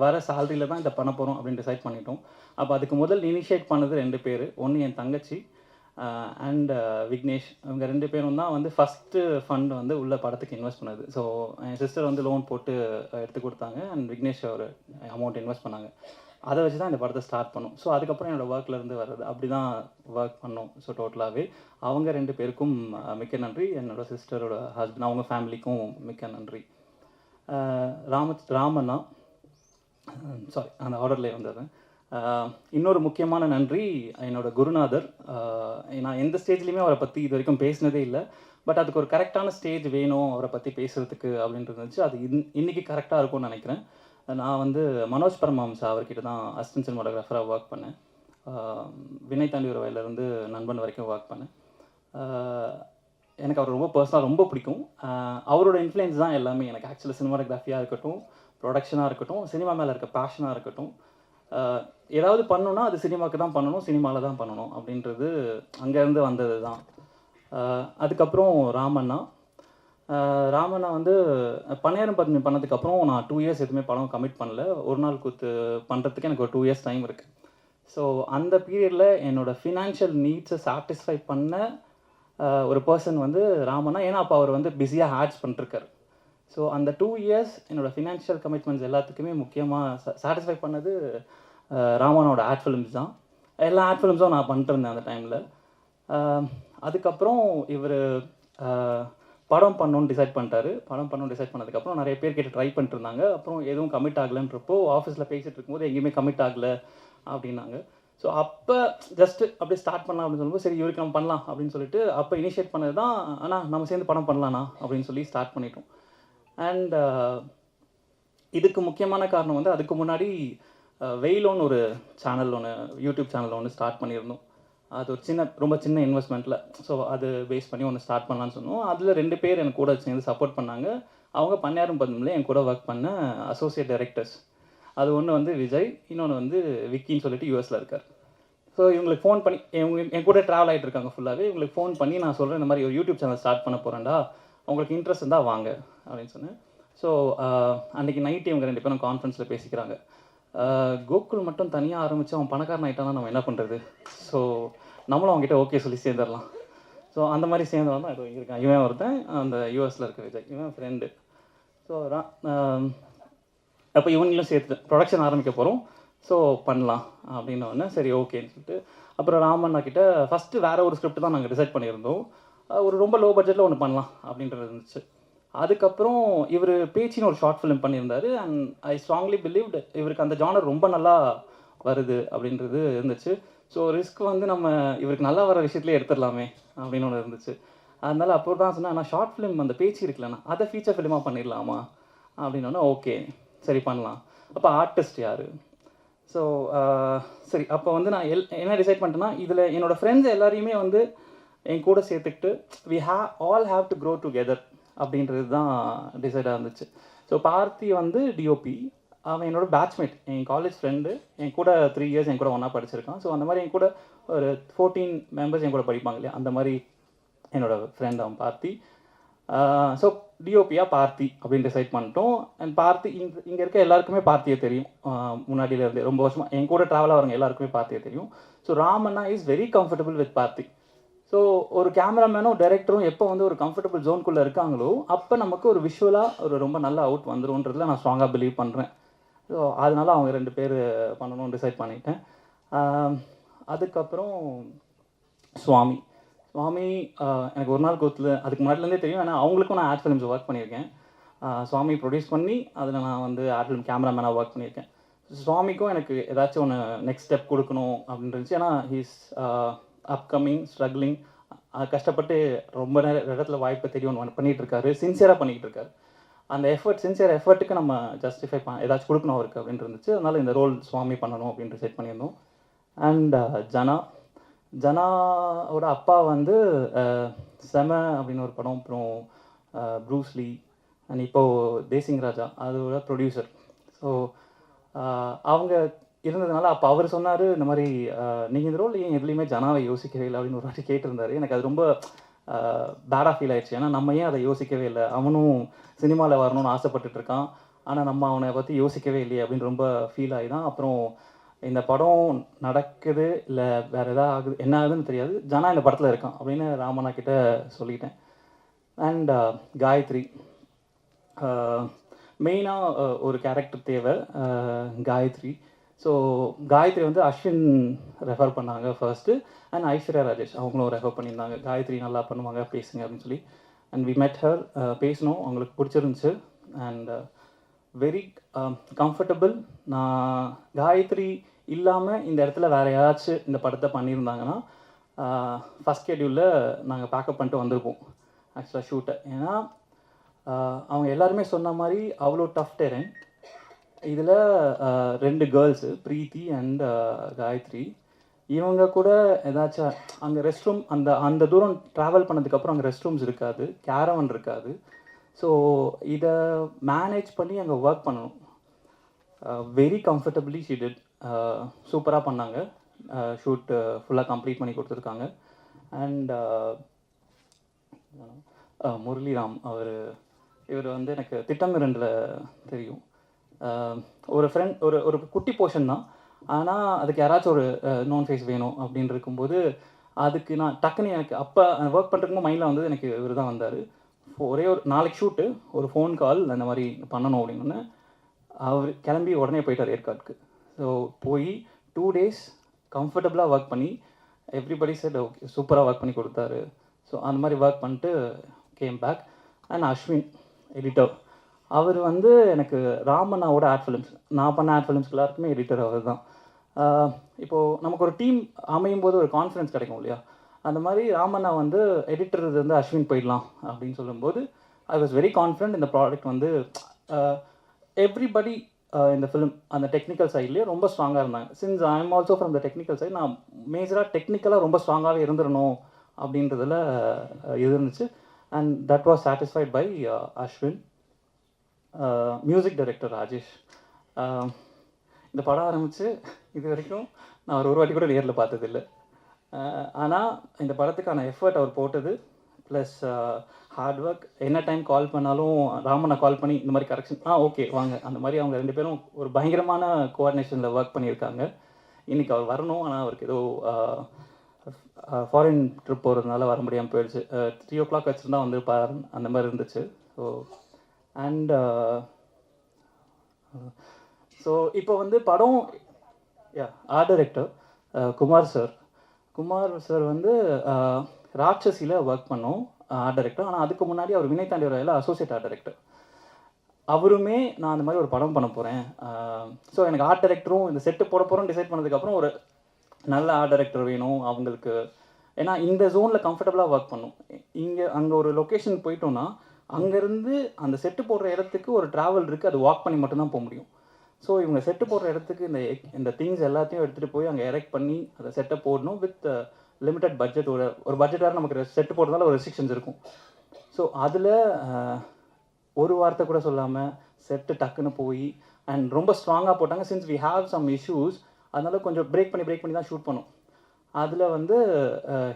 வர சேலரியில் தான் இதை பண்ண போகிறோம் அப்படின்னு டிசைட் பண்ணிட்டோம். அப்போ அதுக்கு முதல் இனிஷியேட் பண்ணது 2 பேர். ஒன்று என் தங்கச்சி அண்ட் விக்னேஷ். இவங்க 2 பேரும் தான் வந்து ஃபஸ்ட்டு ஃபண்ட் வந்து உள்ள படத்துக்கு இன்வெஸ்ட் பண்ணது. ஸோ என் சிஸ்டர் வந்து லோன் போட்டு எடுத்து கொடுத்தாங்க அண்ட் விக்னேஷ் ஒரு அமௌண்ட் இன்வெஸ்ட் பண்ணாங்க. அதை வச்சு தான் இந்த படத்தை ஸ்டார்ட் பண்ணோம். ஸோ அதுக்கப்புறம் என்னோடய ஒர்க்லேருந்து வர்றது அப்படி தான் ஒர்க் பண்ணோம். ஸோ டோட்டலாகவே அவங்க 2 பேருக்கும் மிக்க நன்றி. என்னோடய சிஸ்டரோட ஹஸ்பண்ட், அவங்க ஃபேமிலிக்கும் மிக்க நன்றி. ராமண்ணா, சாரி அந்த ஆர்டர்லேயே வந்தது. இன்னொரு முக்கியமான நன்றி என்னோடய குருநாதர். நான் எந்த ஸ்டேஜ்லேயுமே அவரை பற்றி இது வரைக்கும் பேசினதே இல்லை. பட் அதுக்கு ஒரு கரெக்டான ஸ்டேஜ் வேணும் அவரை பற்றி பேசுகிறதுக்கு அப்படின்ட்டு இருந்துச்சு. அது இன்றைக்கி கரெக்டாக இருக்கும்னு நினைக்கிறேன். நான் வந்து மனோஜ் பரமஹம்சா அவர்கிட்ட தான் அசிஸ்டன்ட் சினிமாட்டோகிராஃபராக ஒர்க் பண்ணேன். வினய் தாண்டி ஒரு வயலேருந்து நண்பன் வரைக்கும் ஒர்க் பண்ணேன். எனக்கு அவர் ரொம்ப பர்சனலாக ரொம்ப பிடிக்கும். அவரோட இன்ஃப்ளூயன்ஸ் தான் எல்லாமே எனக்கு. ஆக்சுவலாக சினிமாட்டோகிராஃபியாக இருக்கட்டும், ப்ரொடக்ஷனாக இருக்கட்டும், சினிமா மேலே இருக்க பேஷனாக இருக்கட்டும், ஏதாவது பண்ணணுன்னா அது சினிமாவுக்கு தான் பண்ணணும், சினிமாவில் தான் பண்ணணும் அப்படின்றது அங்கேருந்து வந்தது தான். அதுக்கப்புறம் ராமண்ணா வந்து பன்னியாரம் பத்மினி பண்ணதுக்கப்புறம் நான் 2 இயர்ஸ் எதுவுமே படம் கமிட் பண்ணல. ஒரு நாள் கூத்து பண்ணுறதுக்கு எனக்கு ஒரு 2 இயர்ஸ் டைம் இருக்குது. ஸோ அந்த பீரியடில் என்னோடய ஃபினான்ஷியல் நீட்ஸை சாட்டிஸ்ஃபை பண்ண ஒரு பர்சன் வந்து ராமண்ணா. ஏன்னா அப்போ அவர் வந்து பிஸியாக ஆட்ஸ் பண்ணிட்டுருக்காரு. ஸோ அந்த 2 இயர்ஸ் என்னோடய ஃபினான்ஷியல் கமிட்மெண்ட்ஸ் எல்லாத்துக்குமே முக்கியமாக சாட்டிஸ்ஃபை பண்ணது ராமனோட ஆட் ஃபிலிம்ஸ் தான். எல்லா ஆட் ஃபிலிம்ஸும் நான் பண்ணிட்டு இருந்தேன் அந்த டைமில். அதுக்கப்புறம் இவர் படம் பண்ணணுன்னு டிசைட் பண்ணிட்டாரு. படம் பண்ணணுன்னு டிசைட் பண்ணதுக்கப்புறம் நிறைய பேர் கேட்டு ட்ரை பண்ணிட்டு இருந்தாங்க. அப்புறம் எதுவும் கமிட் ஆகலைன்றப்போ ஆஃபீஸில் பேசிகிட்டு இருக்கும்போது எங்கேயுமே கமிட் ஆகலை அப்படின்னாங்க. ஸோ அப்போ ஜஸ்ட்டு அப்படியே ஸ்டார்ட் பண்ணலாம் அப்படின்னு சொல்லும்போது சரி இவருக்கு நம்ம பண்ணலாம் அப்படின்னு சொல்லிட்டு அப்போ இனிஷியேட் பண்ணது தான். ஆனால் நம்ம சேர்ந்து படம் பண்ணலாண்ணா அப்படின்னு சொல்லி ஸ்டார்ட் பண்ணிட்டோம். அண்ட் இதுக்கு முக்கியமான காரணம் வந்து அதுக்கு முன்னாடி வெயிலோன்னு ஒரு சேனல் ஒன்று, யூடியூப் சேனல் ஒன்று ஸ்டார்ட் பண்ணியிருந்தோம். அது ஒரு ரொம்ப சின்ன இன்வெஸ்ட்மெண்ட்டில். ஸோ அது பேஸ் பண்ணி ஒன்று ஸ்டார்ட் பண்ணலான்னு சொன்னோம். அதில் 2 பேர் எனக்கு கூட சேர்ந்து சப்போர்ட் பண்ணாங்க. அவங்க பன்னியாரம் பத்மினியில் என் கூட ஒர்க் பண்ண அசோசியேட் டைரக்டர்ஸ். அது ஒன்று வந்து விஜய், இன்னொன்று வந்து விக்கின்னு சொல்லிட்டு யூஎஸில் இருக்கார். ஸோ இவங்களுக்கு ஃபோன் பண்ணி என் கூட ட்ராவல் ஆகிட்டு இருக்காங்க ஃபுல்லாகவே. இவங்களுக்கு ஃபோன் பண்ணி நான் சொல்கிறேன் இந்த மாதிரி ஒரு யூடியூப் சேனல் ஸ்டார்ட் பண்ண போகிறேன்டா, உங்களுக்கு இன்ட்ரெஸ்ட் இருந்தால் வாங்க அப்படின்னு சொன்னேன். ஸோ அன்றைக்கி நைட்டு இவங்க 2 பேரும் கான்ஃபரன்ஸில் பேசிக்கிறாங்க. கோகுல் மட்டும் தனியாக ஆரம்பித்து அவன் பணக்காரன் ஆகிட்டானா நம்ம என்ன பண்ணுறது? ஸோ நம்மளும் அவங்ககிட்ட ஓகே சொல்லி சேர்ந்துடலாம். ஸோ அந்த மாதிரி சேர்ந்தவன் தான் இது இருக்கான். இவன் ஒருத்தன் அந்த யூஎஸில் இருக்க விஜய், இவன் ஃப்ரெண்டு. ஸோ அப்போ இவங்களும் சேர்த்து ப்ரொடக்ஷன் ஆரம்பிக்க போகிறோம், ஸோ பண்ணலாம் அப்படின்னோடனே சரி ஓகேன்னு சொல்லிட்டு அப்புறம் ராமண்ணா கிட்ட ஃபஸ்ட்டு வேறு ஒரு ஸ்கிரிப்ட் தான் நாங்கள் டிசைட் பண்ணியிருந்தோம். ஒரு ரொம்ப லோ பட்ஜெட்டில் ஒன்று பண்ணலாம் அப்படின்றது இருந்துச்சு. அதுக்கப்புறம் இவர் பேச்சின்னு ஒரு ஷார்ட் ஃபிலிம் பண்ணியிருந்தார். அண்ட் ஐ ஸ்ட்ராங்லி பிலீவ்டு இவருக்கு அந்த ஜானர் ரொம்ப நல்லா வருது அப்படின்றது இருந்துச்சு. ஸோ ரிஸ்க் வந்து நம்ம இவருக்கு நல்லா வர விஷயத்துலேயே எடுத்துடலாமே அப்படின்னு ஒன்று இருந்துச்சு. அதனால் அப்போ தான் சொன்னேன், நான் ஷார்ட் ஃபிலிம் அந்த பேச்சு இருக்குல்லண்ணா அதை ஃபீச்சர் ஃபிலிமாக பண்ணிடலாமா அப்படின்னோடனே ஓகே சரி பண்ணலாம். அப்போ ஆர்டிஸ்ட் யார்? ஸோ சரி அப்போ வந்து நான் என்ன டிசைட் பண்ணிட்டேன்னா இதில் என்னோடய ஃப்ரெண்ட்ஸ் எல்லாரையுமே வந்து என் கூட சேர்த்துக்கிட்டு we all have to grow together அப்படின்றது தான் டிசைடாக இருந்துச்சு. ஸோ பார்த்தி வந்து டிஓபி, அவன் என்னோட பேட்ச்மேட், என் காலேஜ் ஃப்ரெண்டு, என் கூட 3 இயர்ஸ் என் கூட ஒன்றா படிச்சிருக்கான். ஸோ அந்த மாதிரி என் கூட ஒரு 14 மெம்பர்ஸ் என் கூட படிப்பாங்க இல்லையா, அந்த மாதிரி என்னோட ஃப்ரெண்ட் அவன் பார்த்தி. ஸோ டிஓபியாக பார்த்தி அப்படின்னு டிசைட் பண்ணிட்டோம். அண்ட் பார்த்தி இங்கே இருக்க எல்லாருக்குமே பார்த்தியை தெரியும். முன்னாடியிலேருந்து ரொம்ப வருஷமாக என் கூட ட்ராவலாக வரவங்க எல்லாருக்குமே பார்த்தியை தெரியும். So Ramanna is very comfortable with Parthi. So ஒரு கேமராமேனும் டைரக்டரும் எப்போ வந்து ஒரு கம்ஃபர்டபுள் ஜோனுக்குள்ளே இருக்காங்களோ அப்போ நமக்கு ஒரு விஷுவலாக ஒரு ரொம்ப நல்ல அவுட் வந்துரும்ன்றதுல நான் ஸ்ட்ராங்காக பிலீவ் பண்ணுறேன். ஸோ அதனால அவங்க 2 பேர் பண்ணணும்னு டிசைட் பண்ணிட்டேன். அதுக்கப்புறம் சுவாமி எனக்கு ஒரு நாள் கூத்துல அதுக்கு முன்னாடிலேருந்தே தெரியும். ஏன்னா அவங்களுக்கும் நான் ஆட் ஃபிலிம்ஸ் ஒர்க் பண்ணியிருக்கேன். சுவாமி ப்ரொடியூஸ் பண்ணி அதில் நான் வந்து ஆட் ஃபிலிம் கேமராமேனாக ஒர்க் பண்ணியிருக்கேன். சுவாமிக்கும் எனக்கு ஏதாச்சும் ஒன்று நெக்ஸ்ட் ஸ்டெப் கொடுக்கணும் அப்படின்னு இருந்துச்சு. ஏன்னா ஹீஸ் அப்கமிங் ஸ்ட்ரகிளிங், கஷ்டப்பட்டு ரொம்ப இடத்துல வாய்ப்பு தேடி ஒன்று பண்ணிகிட்டு இருக்காரு, சின்சியராக பண்ணிகிட்டு இருக்காரு. அந்த சின்சியர் எஃபர்ட்டுக்கு நம்ம ஜஸ்டிஃபை ஏதாச்சும் கொடுக்கணும் அவருக்கு அப்படின்னு இருந்துச்சு. அதனால் இந்த ரோல் சுவாமி பண்ணணும் அப்படின்னு டிசைட் பண்ணியிருந்தோம். அண்ட் ஜனாவோட அப்பா வந்து செம அப்படின்னு ஒரு படம், அப்புறம் ப்ரூஸ்லி அண்ட் இப்போது தேசிங் ராஜா அதோட ப்ரொடியூசர். ஸோ அவங்க இருந்ததுனால அப்போ அவர் சொன்னார், இந்த மாதிரி நீங்கள் இந்த ரோல் ஏன் எதுலேயுமே ஜனாவை யோசிக்கவே இல்லை அப்படின்னு ஒரு வாட்டி கேட்டிருந்தாரு. எனக்கு அது ரொம்ப பேடாக ஃபீல் ஆயிடுச்சு. ஏன்னா நம்ம ஏன் அதை யோசிக்கவே இல்லை, அவனும் சினிமாவில் வரணும்னு ஆசைப்பட்டுட்டு இருக்கான், ஆனால் நம்ம அவனை பற்றி யோசிக்கவே இல்லையே அப்படின்னு ரொம்ப ஃபீல் ஆகி தான் அப்புறம் இந்த படம் நடக்குது இல்லை வேறு எதாவது ஆகுது, என்ன ஆகுதுன்னு தெரியாது, ஜனா இந்த படத்தில் இருக்கான் அப்படின்னு ராமண்ணா கிட்ட சொல்லிட்டேன். அண்ட் காயத்ரி மெயினாக ஒரு கேரக்டர் தேவை, காயத்ரி. ஸோ காயத்ரி வந்து அஸ்வின் ரெஃபர் பண்ணாங்க ஃபர்ஸ்ட்டு, அண்ட் ஐஸ்வர்யா ராஜேஷ் அவங்களும் ரெஃபர் பண்ணியிருந்தாங்க, காயத்ரி நல்லா பண்ணுவாங்க பேசுங்க அப்படின்னு சொல்லி. அண்ட் வி மெட் ஹர், பேசணும், அவங்களுக்கு பிடிச்சிருந்துச்சு. And very comfortable. நான் காயத்ரி இல்லாமல் இந்த இடத்துல வேறு யாராச்சும் இந்த படத்தை பண்ணியிருந்தாங்கன்னா ஃபஸ்ட் ஷெட்யூலில் நாங்கள் பேக்கப் பண்ணிட்டு வந்திருப்போம் ஆக்சுவலாக ஷூட்டை. ஏன்னா அவங்க எல்லாருமே சொன்ன மாதிரி அவ்வளோ டஃப் டெரென். இதில் 2 கேர்ள்ஸு, ப்ரீத்தி அண்ட் காயத்ரி. இவங்க கூட ஏதாச்சும் அங்கே ரெஸ்ட் ரூம், அந்த தூரம் ட்ராவல் பண்ணதுக்கப்புறம் அங்கே ரெஸ்ட் ரூம்ஸ் இருக்காது, கேரவன் இருக்காது. ஸோ இதை மேனேஜ் பண்ணி அங்கே ஒர்க் பண்ணணும். வெரி கம்ஃபர்டபிளி ஷீ டிட், சூப்பராக பண்ணாங்க. ஷூட் ஃபுல்லாக கம்ப்ளீட் பண்ணி கொடுத்துருக்காங்க. அண்ட் முரளிராம் இவர் வந்து எனக்கு திட்டம் 2ல் தெரியும். ஒரு ஃப்ரெண்ட், ஒரு குட்டி போர்ஷன் தான், ஆனால் அதுக்கு யாராச்சும் ஒரு நோன் ஃபேஸ் வேணும் அப்படின்னு இருக்கும்போது அதுக்கு நான் டக்குன்னு எனக்கு அப்போ ஒர்க் பண்ணுறதுக்கு மைண்டில் வந்து எனக்கு இவர் தான் வந்தார். ஒரே ஒரு நாளைக்கு ஷூட்டு, ஒரு ஃபோன் கால் அந்த மாதிரி பண்ணணும் அப்படின்னு அவர் கிளம்பி உடனே போயிட்டார் ஏற்காடுக்கு. ஸோ போய் 2 days கம்ஃபர்டபுளாக ஒர்க் பண்ணி எவ்ரிபடி செட் ஓகே, சூப்பராக ஒர்க் பண்ணி கொடுத்தாரு. ஸோ அந்த மாதிரி ஒர்க் பண்ணிட்டு came back. And Ashwin editor, அவர் வந்து எனக்கு ராமண்ணாவோட ஆட் ஃபிலிம்ஸ், நான் பண்ண ஆட் ஃபிலிம்ஸ்க்கு எல்லாருக்குமே எடிட்டர் அவர் தான். இப்போது நமக்கு ஒரு டீம் அமையும் போது ஒரு கான்ஃபிடன்ஸ் கிடைக்கும் இல்லையா, அந்த மாதிரி ராமண்ணா வந்து எடிட்டர் வந்து அஸ்வின் போயிடலாம் அப்படின்னு சொல்லும்போது ஐ வாஸ் வெரி கான்ஃபிடென்ட். இந்த ப்ராடக்ட் வந்து எவ்ரிபடி இந்த ஃபிலிம் அந்த டெக்னிக்கல் சைட்லேயே ரொம்ப ஸ்ட்ராங்காக இருந்தாங்க. Since I am also from the technical side, நான் மேஜராக டெக்னிக்கலாக ரொம்ப ஸ்ட்ராங்காகவே இருந்துடணும் அப்படின்றதில் இருந்துச்சு. And that was satisfied by Ashwin. Music director Rajesh. இந்த படம் ஆரம்பித்து இது வரைக்கும் நான் ஒரு வாட்டி கூட நேரில் பார்த்ததில்லை. ஆனால் இந்த படத்துக்கான எஃபர்ட் அவர் போட்டது ப்ளஸ் ஹார்ட் ஒர்க். என்ன டைம் கால் பண்ணாலும் ராமனை கால் பண்ணி இந்த மாதிரி கரெக்ஷன் ஓகே வாங்க, அந்த மாதிரி அவங்க 2 பேரும் ஒரு பயங்கரமான கோஆர்டினேஷனில் ஒர்க் பண்ணியிருக்காங்க. இன்றைக்கி அவர் வரணும், ஆனால் அவருக்கு ஏதோ ஃபாரின் ட்ரிப் போகிறதுனால வர முடியாமல் போயிடுச்சு. 3 o'clock வச்சுருந்தா வந்து அந்த மாதிரி இருந்துச்சு. ஸோ இப்போ வந்து படம் ஆர்ட் டைரக்டர் குமார் சார் வந்து ராட்சசியில் ஒர்க் பண்ணோம் ஆர்ட் டைரக்டர். ஆனால் அதுக்கு முன்னாடி அவர் வினய் தாண்டிவராயில் அசோசியேட் ஆர்ட் டைரக்டர். அவருமே நான் அந்த மாதிரி ஒரு படம் பண்ண போகிறேன், ஸோ எனக்கு ஆர்ட் டைரக்டரும் இந்த செட்டு போட போகிறோம் டிசைட் பண்ணதுக்கப்புறம் ஒரு நல்ல ஆர்ட் டைரக்டர் வேணும் அவங்களுக்கு. ஏன்னா இந்த ஜோனில் கம்ஃபர்டபுளாக ஒர்க் பண்ணும். அங்கே ஒரு லொக்கேஷன் போயிட்டோன்னா அங்கேருந்து அந்த செட்டு போடுற இடத்துக்கு ஒரு ட்ராவல் இருக்குது, அது வாக் பண்ணி மட்டும்தான் போக முடியும். ஸோ இவங்க செட்டு போடுற இடத்துக்கு இந்த திங்ஸ் எல்லாத்தையும் எடுத்துகிட்டு போய் அங்கே எரெக்ட் பண்ணி அதை செட்டை போடணும் வித் லிமிட்டட் பட்ஜெட். ஒரு பட்ஜெட் வேறு நமக்கு செட்டு போடுறதால ஒரு ரெஸ்ட்ரிக்ஷன்ஸ் இருக்கும். ஸோ அதில் ஒரு வார்த்தை கூட சொல்லாமல் செட்டு டக்குன்னு போய் அண்ட் ரொம்ப ஸ்ட்ராங்காக போட்டாங்க. Since we have some issues, அதனால கொஞ்சம் பிரேக் பண்ணி தான் ஷூட் பண்ணோம். அதில் வந்து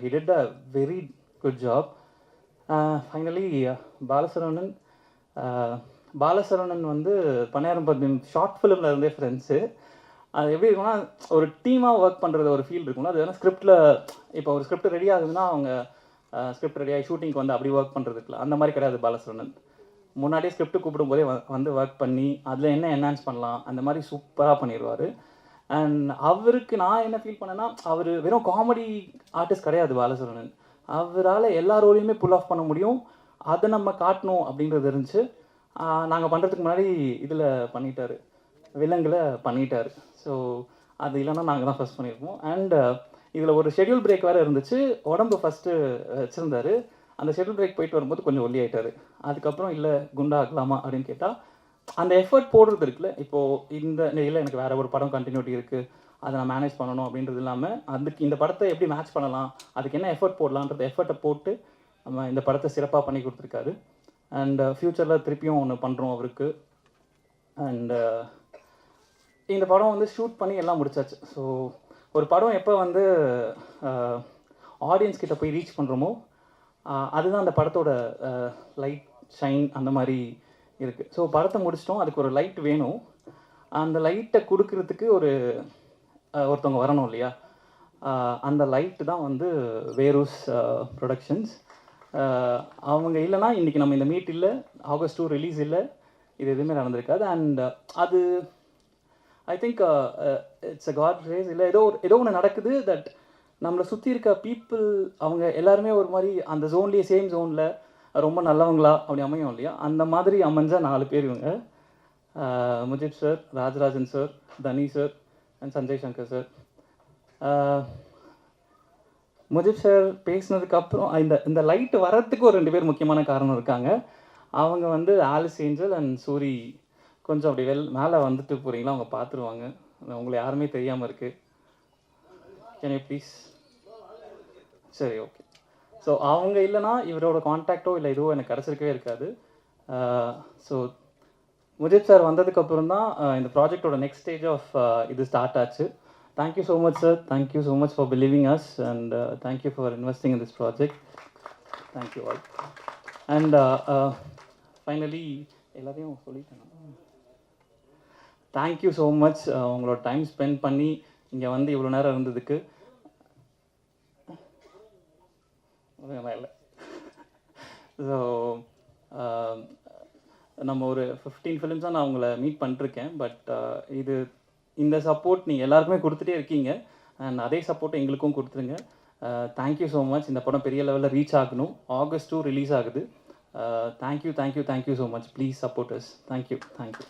he did a very good job. Finally Balasaravanan வந்து பண்ணையாரம் பத்தி ஷார்ட் ஃபிலிமில் இருந்தே ஃப்ரெண்ட்ஸு. அது எப்படி இருக்குன்னா ஒரு டீமாக ஒர்க் பண்ணுறது ஒரு ஃபீல் இருக்கும்ல. அது வேணால் ஸ்கிரிப்டில் இப்போ ஒரு ஸ்கிரிப்ட் ரெடி ஆகுதுன்னா அவங்க ஸ்கிரிப்ட் ரெடியாகி ஷூட்டிங்க்கு வந்து அப்படி ஒர்க் பண்ணுறதுக்குல அந்த மாதிரி கிடையாது. பாலசரவணன் முன்னாடியே ஸ்கிரிப்ட் கூப்பிடும்போதே வந்து ஒர்க் பண்ணி அதில் என்ன என்ஹான்ஸ் பண்ணலாம் அந்த மாதிரி சூப்பராக பண்ணிடுவார். அண்ட் அவருக்கு நான் என்ன ஃபீல் பண்ணேன்னா, அவர் வெறும் காமெடி ஆர்டிஸ்ட் கிடையாது பாலசரவணன். அவரால் எல்லா ரோலையுமே புல் ஆஃப் பண்ண முடியும், அதை நம்ம காட்டணும் அப்படின்றது இருந்துச்சு. நாங்கள் பண்ணுறதுக்கு முன்னாடி இதில் பண்ணிட்டார், விலங்குல பண்ணிட்டாரு. ஸோ அது இல்லைன்னா நாங்கள் தான் ஃபஸ்ட் பண்ணியிருப்போம். அண்ட் இதில் ஒரு ஷெட்யூல் பிரேக் வேறு இருந்துச்சு. உடம்பு ஃபஸ்ட்டு வச்சுருந்தாரு. அந்த ஷெட்யூல் பிரேக் போயிட்டு வரும்போது கொஞ்சம் ஒல்லி ஆகிட்டாரு. அதுக்கப்புறம் இல்லை குண்டா ஆகலாமா அப்படின்னு கேட்டால் அந்த எஃபர்ட் போடுறது இருக்குல்ல, இப்போது இந்த இல்லை எனக்கு வேறு ஒரு படம் கண்டினியூட்டி இருக்குது, அதை நான் மேனேஜ் பண்ணணும் அப்படின்றது இல்லாமல் அதுக்கு இந்த படத்தை எப்படி மேட்ச் பண்ணலாம், அதுக்கு என்ன எஃபர்ட் போடலான்றது எஃபர்ட்டை போட்டு நம்ம இந்த படத்தை சிறப்பாக பண்ணி கொடுத்துருக்காரு. அண்ட் ஃப்யூச்சரில் திருப்பியும் ஒன்று பண்ணுறோம் அவருக்கு. அண்டு இந்த படம் வந்து ஷூட் பண்ணி எல்லாம் முடிச்சாச்சு. ஸோ ஒரு படம் எப்போ வந்து ஆடியன்ஸ் கிட்ட போய் ரீச் பண்ணுறோமோ அதுதான் அந்த படத்தோட லைட் ஷைன் அந்த மாதிரி இருக்குது. ஸோ படத்தை முடிச்சிட்டோம், அதுக்கு ஒரு லைட் வேணும். அந்த லைட்டை கொடுக்கறதுக்கு ஒருத்தவங்க வரணும் இல்லையா, அந்த லைட்டு தான் வந்து வேரூஸ் ப்ரொடக்ஷன்ஸ். அவங்க இல்லைனா இன்றைக்கி நம்ம இந்த மீட் இல்லை, ஆகஸ்ட் 2 ரிலீஸ் இல்லை, இது எதுவுமே நடந்திருக்காது. அண்ட் அது I think it's a God grace. இல்லை ஏதோ ஒன்று நடக்குது தட் நம்மளை சுற்றி இருக்க பீப்புள் அவங்க எல்லாருமே ஒரு மாதிரி அந்த ஜோன்லேயே சேம் ஜோனில் ரொம்ப நல்லவங்களா அப்படி அமையும் இல்லையா, அந்த மாதிரி அமைஞ்ச 4 பேர் இவங்க. Mujib sir, Rajarajan sir, Thani sir and Sanjay Shankar sir. Mujib sir பேசினதுக்கப்புறம் இந்த லைட்டு வர்றதுக்கு ஒரு 2 பேர் முக்கியமான காரணம் இருக்காங்க. அவங்க வந்து ஆலிஸ் ஏஞ்சல் அண்ட் சூரி கொஞ்சம் அப்படி மேலே வந்துட்டு போகிறீங்களா, அவங்க பார்த்துருவாங்க. உங்களை யாருமே தெரியாமல் இருக்குது. Can you please? சரி, ஓகே. ஸோ அவங்க இல்லைனா இவரோட கான்டாக்டோ இல்லை இதுவோ எனக்கு கிடச்சிருக்கவே இருக்காது. ஸோ முஜிப் சார் வந்ததுக்கப்புறம் தான் இந்த ப்ராஜெக்டோட நெக்ஸ்ட் ஸ்டேஜ் ஆஃப் இது ஸ்டார்ட் ஆச்சு. Thank you so much sir, thank you so much for believing us and thank you for investing in this project. Thank you all. And finally எல்லாத்தையும் சொல்லிட்டேன். தேங்க்யூ ஸோ மச் உங்களோட டைம் ஸ்பெண்ட் பண்ணி இங்கே வந்து இவ்வளோ நேரம் இருந்ததுக்கு. இல்லை ஸோ நம்ம ஒரு 15 ஃபிலிம்ஸாக நான் உங்களை மீட் பண்ணிருக்கேன். பட் இந்த சப்போர்ட் நீங்கள் எல்லாருக்குமே கொடுத்துட்டே இருக்கீங்க அண்ட் அதே சப்போர்ட் எங்களுக்கும் கொடுத்துருங்க. Thank you so much. இந்த படம் பெரிய லெவலில் ரீச் ஆகணும். ஆகஸ்ட் 2 ரிலீஸ் ஆகுது. Thank you thank you thank you so much. Please support us. Thank you thank you.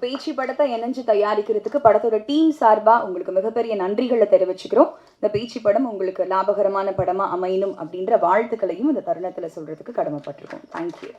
பேச்சு படத்தை இணைஞ்சு தயாரிக்கிறதுக்கு படத்தோட டீம் சார்பா உங்களுக்கு மிகப்பெரிய நன்றிகளை தெரிவிச்சுக்கிறோம். இந்த பேச்சு படம் உங்களுக்கு லாபகரமான படமா அமையணும் அப்படின்ற வாழ்த்துக்களையும் இந்த தருணத்துல சொல்றதுக்கு கடமைப்பட்டிருக்கோம். தேங்க்யூ.